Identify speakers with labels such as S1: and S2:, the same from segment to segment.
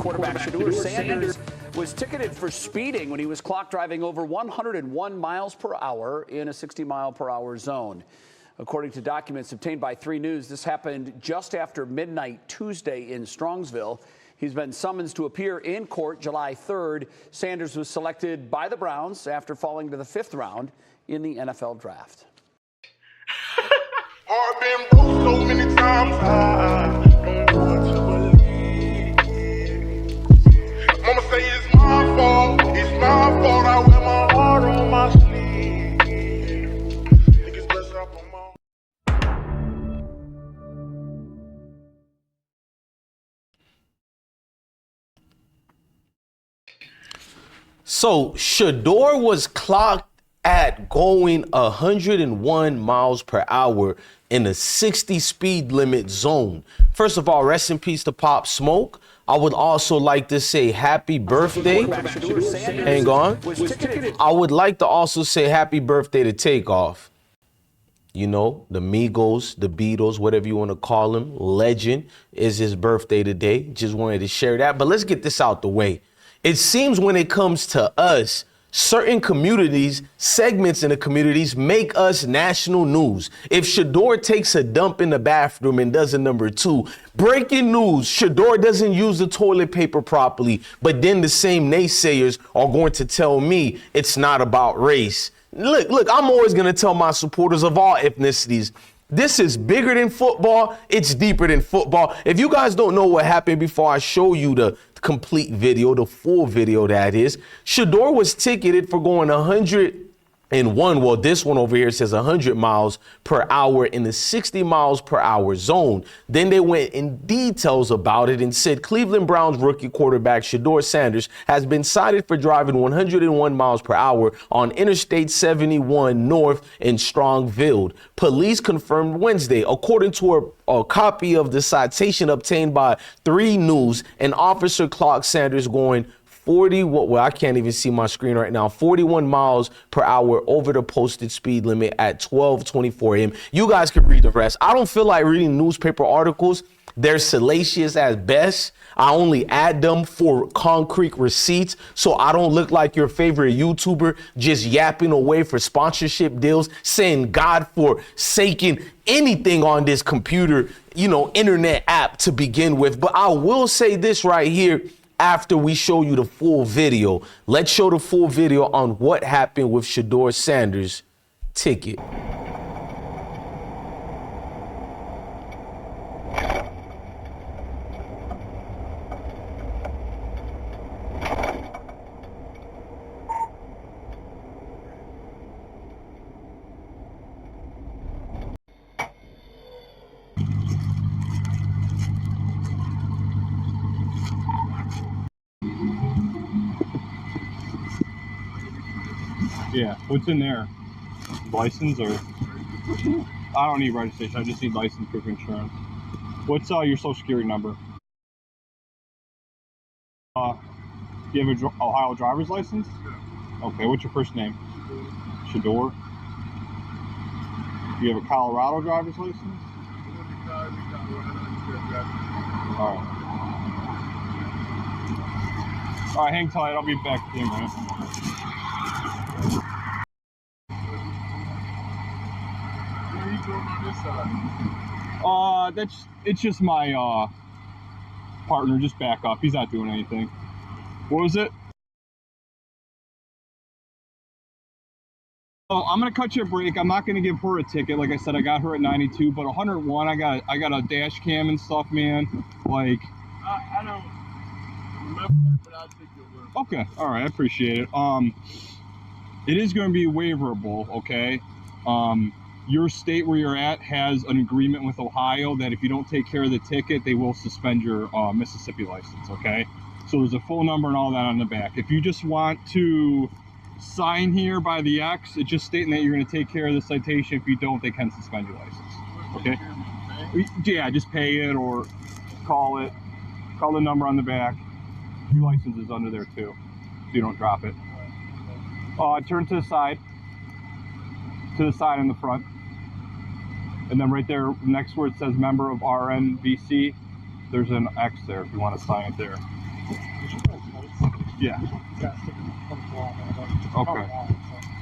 S1: quarterback Shedeur Sanders was ticketed for speeding when he was clocked driving over 101 miles per hour in a 60-mile-per-hour zone. According to documents obtained by 3 News, this happened just after midnight Tuesday in Strongsville. He's been summoned to appear in court July 3rd. Sanders was selected by the Browns after falling to the 5th round in the NFL draft.
S2: I've been broke so many times, I don't know what to believe. Mama say it's my fault, I wear my heart on my sleeve. Niggas bless up on my...
S3: So Shedeur was clocked at going 101 miles per hour in a 60 speed limit zone. First of all, rest in peace to Pop Smoke. I would also like to say happy birthday. Hang on. I would like to also say happy birthday to Takeoff. You know, the Migos, the Beatles, whatever you want to call him, legend, is his birthday today. Just wanted to share that. But let's get this out the way. It seems when it comes to us, certain communities, segments in the communities make us national news. If Shedeur takes a dump in the bathroom and does a number 2, breaking news, Shedeur doesn't use the toilet paper properly, but then the same naysayers are going to tell me it's not about race. Look, I'm always going to tell my supporters of all ethnicities, this is bigger than football. It's deeper than football. If you guys don't know what happened before I show you the complete video, the full video that is, Shedeur was ticketed for going 101, well, this one over here says 100 miles per hour in the 60 miles per hour zone. Then they went in details about it and said Cleveland Browns rookie quarterback Shedeur Sanders has been cited for driving 101 miles per hour on Interstate 71 North in Strongville. Police confirmed Wednesday, according to a copy of the citation obtained by 3 News, an officer clocked Sanders going I can't even see my screen right now, 41 miles per hour over the posted speed limit at 12:24 a.m. You guys can read the rest. I don't feel like reading newspaper articles. They're salacious at best. I only add them for concrete receipts so I don't look like your favorite YouTuber just yapping away for sponsorship deals, saying God forsaken anything on this computer, internet app to begin with. But I will say this right here. After we show you the full video, let's show the full video on what happened with Shedeur Sanders' ticket.
S4: Yeah, what's in there? License or? I don't need registration, I just need license, proof of insurance. What's your social security number? Do you have an Ohio driver's license? Okay, what's your first name? Shedeur. Do you have a Colorado driver's license? All right, hang tight, I'll be back in a minute. It's just my partner. Just back up. He's not doing anything. What was it? Oh, I'm gonna cut you a break. I'm not gonna give her a ticket. Like I said, I got her at 92, but 101. I got a dash cam and stuff, man. Like I don't remember that, but I'll take your word. Okay, all right, I appreciate it. It is gonna be waiverable, okay? Your state where you're at has an agreement with Ohio that if you don't take care of the ticket, they will suspend your Mississippi license, okay? So there's a phone number and all that on the back. If you just want to sign here by the X, it's just stating that you're going to take care of the citation. If you don't, they can suspend your license, okay? Yeah, just pay it or call the number on the back. Your license is under there too, so you don't drop it. Turn to the side in the front. And then right there, next where it says member of RNVC, there's an X there if you want to sign it there. Yeah. Okay.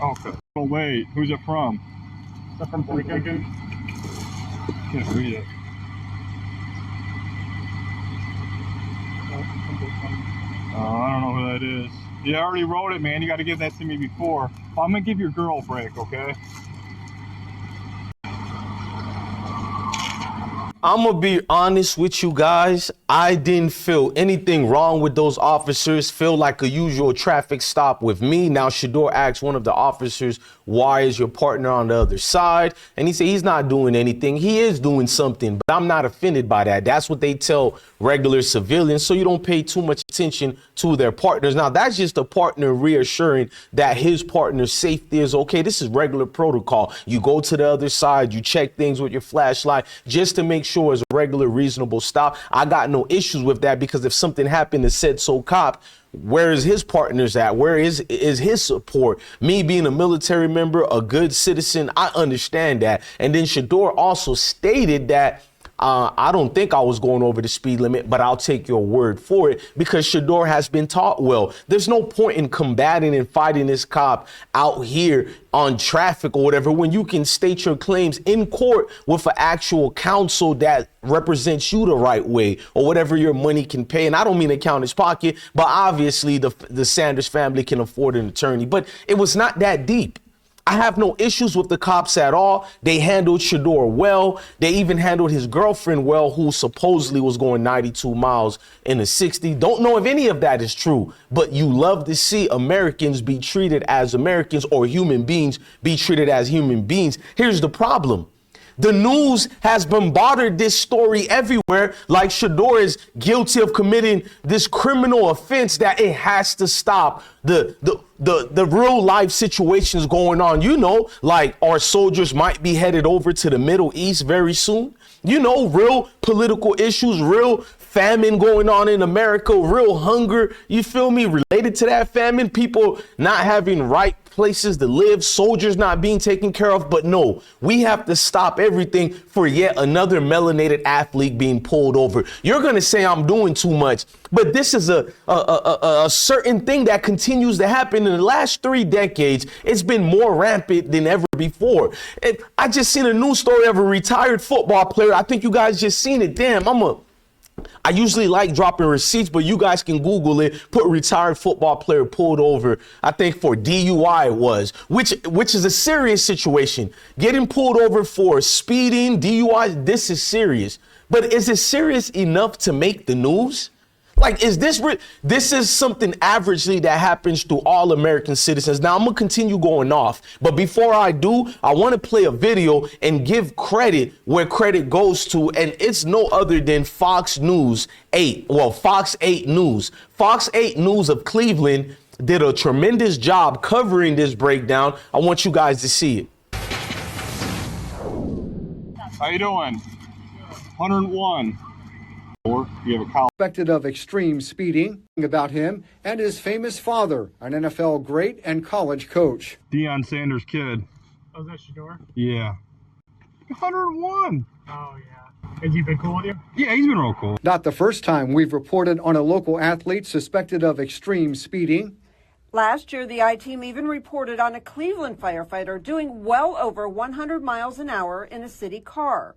S4: Okay. Oh wait, who's it from?
S5: Is that from bodycam?
S4: Can't read it. I don't know who that is. You already wrote it, man. You got to give that to me before. I'm gonna give your girl a break, okay?
S3: I'm gonna be honest with you guys. I didn't feel anything wrong with those officers. Feel like a usual traffic stop with me. Now, Shedeur asked one of the officers, why is your partner on the other side? And he said he's not doing anything. He is doing something, but I'm not offended by that. That's what they tell regular civilians, so you don't pay too much attention to their partners. Now, that's just a partner reassuring that his partner's safety is okay. This is regular protocol. You go to the other side, you check things with your flashlight just to make sure it's a regular, reasonable stop. I got no issues with that, because if something happened to said so cop, where is his partners at? Where is his support? Me being a military member, a good citizen, I understand that. And then Shedeur also stated that I don't think I was going over the speed limit, but I'll take your word for it, because Shedeur has been taught well. There's no point in combating and fighting this cop out here on traffic or whatever, when you can state your claims in court with an actual counsel that represents you the right way, or whatever your money can pay. And I don't mean to count his pocket, but obviously the Sanders family can afford an attorney. But it was not that deep. I have no issues with the cops at all. They handled Shedeur well. They even handled his girlfriend well, who supposedly was going 92 miles in a 60. Don't know if any of that is true, but you love to see Americans be treated as Americans, or human beings be treated as human beings. Here's the problem. The news has bombarded this story everywhere, like Shedeur is guilty of committing this criminal offense, that it has to stop. The real life situations going on, you know, like our soldiers might be headed over to the Middle East very soon. You know, real political issues, real famine going on in America, real hunger, you feel me, related to that famine, people not having right places to live, soldiers not being taken care of. But no, we have to stop everything for yet another melanated athlete being pulled over. You're going to say I'm doing too much, but this is a certain thing that continues to happen. In the last 3 decades, it's been more rampant than ever before. I just seen a news story of a retired football player. I think you guys just seen it. Damn, I usually like dropping receipts, but you guys can Google it. Put retired football player pulled over, I think for DUI it was, which is a serious situation. Getting pulled over for speeding, DUI, this is serious. But is it serious enough to make the news? Like, is this is something averagely that happens to all American citizens. Now, I'm going to continue going off. But before I do, I want to play a video and give credit where credit goes to. And it's no other than Fox News 8. Well, Fox 8 News. Fox 8 News of Cleveland did a tremendous job covering this breakdown. I want you guys to see it.
S4: How you doing? 101. Or you have a college.
S6: Suspected of extreme speeding. About him and his famous father, an NFL great and college coach.
S4: Deion Sanders' kid.
S5: Oh, is that Shedeur?
S4: Yeah. 101.
S5: Oh, yeah. Has he been cool with you?
S4: Yeah, he's been real cool.
S6: Not the first time we've reported on a local athlete suspected of extreme speeding.
S7: Last year, the I-Team even reported on a Cleveland firefighter doing well over 100 miles an hour in a city car.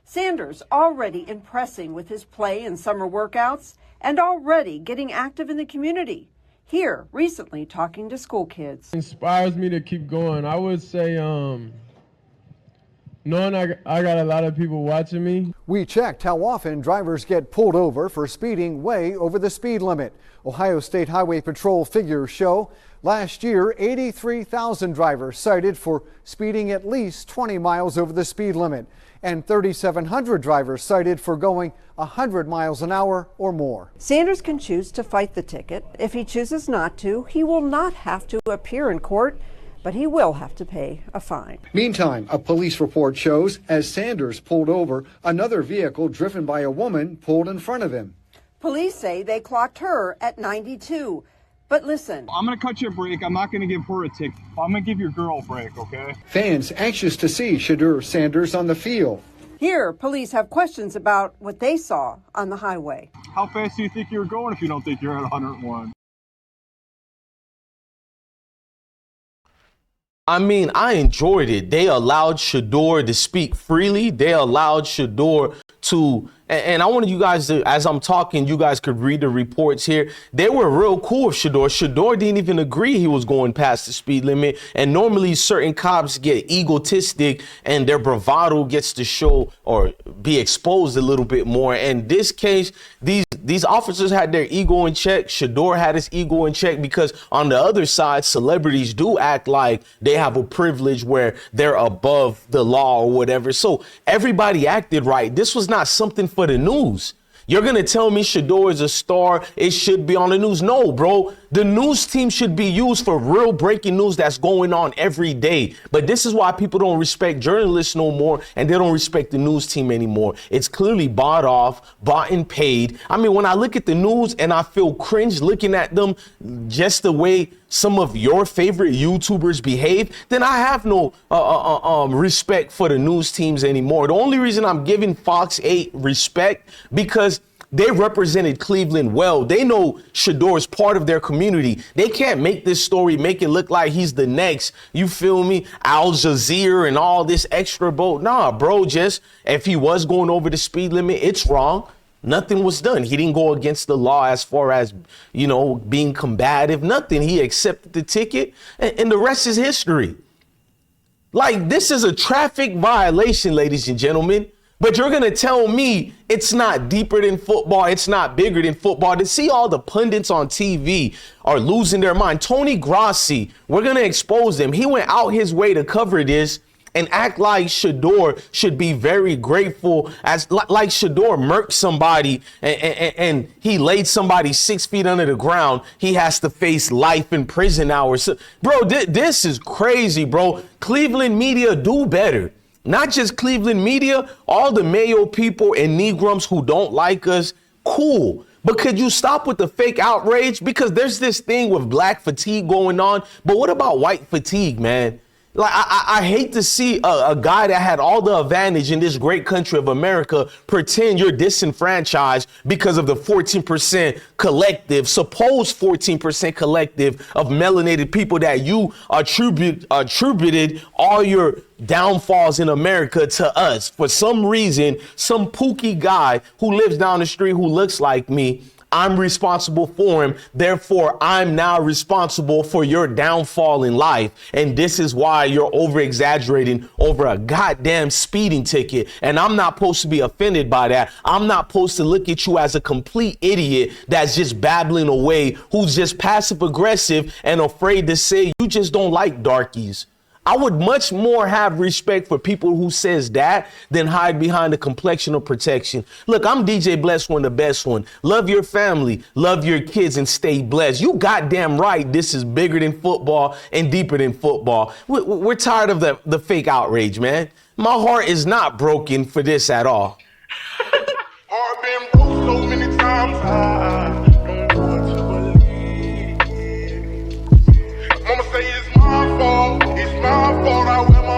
S7: Sanders already impressing with his play and summer workouts and already getting active in the community. Here, recently talking to school kids.
S8: Inspires me to keep going. I would say knowing I got a lot of people watching me.
S6: We checked how often drivers get pulled over for speeding way over the speed limit. Ohio State Highway Patrol figures show last year 83,000 drivers cited for speeding at least 20 miles over the speed limit, and 3,700 drivers cited for going 100 miles an hour or more.
S7: Sanders can choose to fight the ticket. If he chooses not to, he will not have to appear in court, but he will have to pay a fine.
S6: Meantime, a police report shows as Sanders pulled over, another vehicle driven by a woman pulled in front of him.
S7: Police say they clocked her at 92. But listen,
S4: I'm going to cut you a break. I'm not going to give her a ticket. I'm going to give your girl a break, okay?
S6: Fans anxious to see Shedeur Sanders on the field.
S7: Here, police have questions about what they saw on the highway.
S4: How fast do you think you're going if you don't think you're at 101?
S3: I mean, I enjoyed it. They allowed Shedeur to speak freely. They allowed Shedeur to, and I wanted you guys to, as I'm talking, you guys could read the reports here. They were real cool with Shedeur. Shedeur didn't even agree he was going past the speed limit. And normally certain cops get egotistic and their bravado gets to show or be exposed a little bit more. In this case, these officers had their ego in check. Shedeur had his ego in check because on the other side, celebrities do act like they have a privilege where they're above the law or whatever. So everybody acted right. This was not something for the news. You're going to tell me Shedeur is a star, it should be on the news. No, bro. The news team should be used for real breaking news that's going on every day. But this is why people don't respect journalists no more, and they don't respect the news team anymore. It's clearly bought and paid. I mean, when I look at the news and I feel cringe looking at them, just the way some of your favorite YouTubers behave, then I have no respect for the news teams anymore. The only reason I'm giving Fox 8 respect because they represented Cleveland well. They know Shedeur is part of their community. They can't make this story, make it look like he's the next, you feel me, Al Jazeera and all this extra boat. Nah, bro, just if he was going over the speed limit, it's wrong. Nothing was done. He didn't go against the law as far as, you know, being combative, nothing. He accepted the ticket and the rest is history. Like, this is a traffic violation, ladies and gentlemen. But you're going to tell me it's not deeper than football. It's not bigger than football. To see all the pundits on TV are losing their mind. Tony Grossi, we're going to expose him. He went out his way to cover this and act like Shedeur should be very grateful as like Shedeur murked somebody and he laid somebody 6 feet under the ground. He has to face life in prison hours. So, bro, this is crazy, bro. Cleveland media, do better. Not just Cleveland media, all the Mayo people and Negrums who don't like us, cool. But could you stop with the fake outrage? Because there's this thing with black fatigue going on. But what about white fatigue, man? Like, I hate to see a guy that had all the advantage in this great country of America pretend you're disenfranchised because of the 14% collective, supposed 14% collective of melanated people that you attributed all your downfalls in America to us. For some reason, some pookie guy who lives down the street who looks like me, I'm responsible for him. Therefore, I'm now responsible for your downfall in life. And this is why you're over exaggerating over a goddamn speeding ticket. And I'm not supposed to be offended by that. I'm not supposed to look at you as a complete idiot that's just babbling away, who's just passive aggressive and afraid to say you just don't like darkies. I would much more have respect for people who says that than hide behind the complexion of protection. Look, I'm DJ Bless One, the best one. Love your family, love your kids, and stay blessed. You goddamn right, this is bigger than football and deeper than football. We're tired of the fake outrage, man. My heart is not broken for this at all.
S2: Heart been broke so many times, I don't know what to believe. Mama say it's my fault, I wear my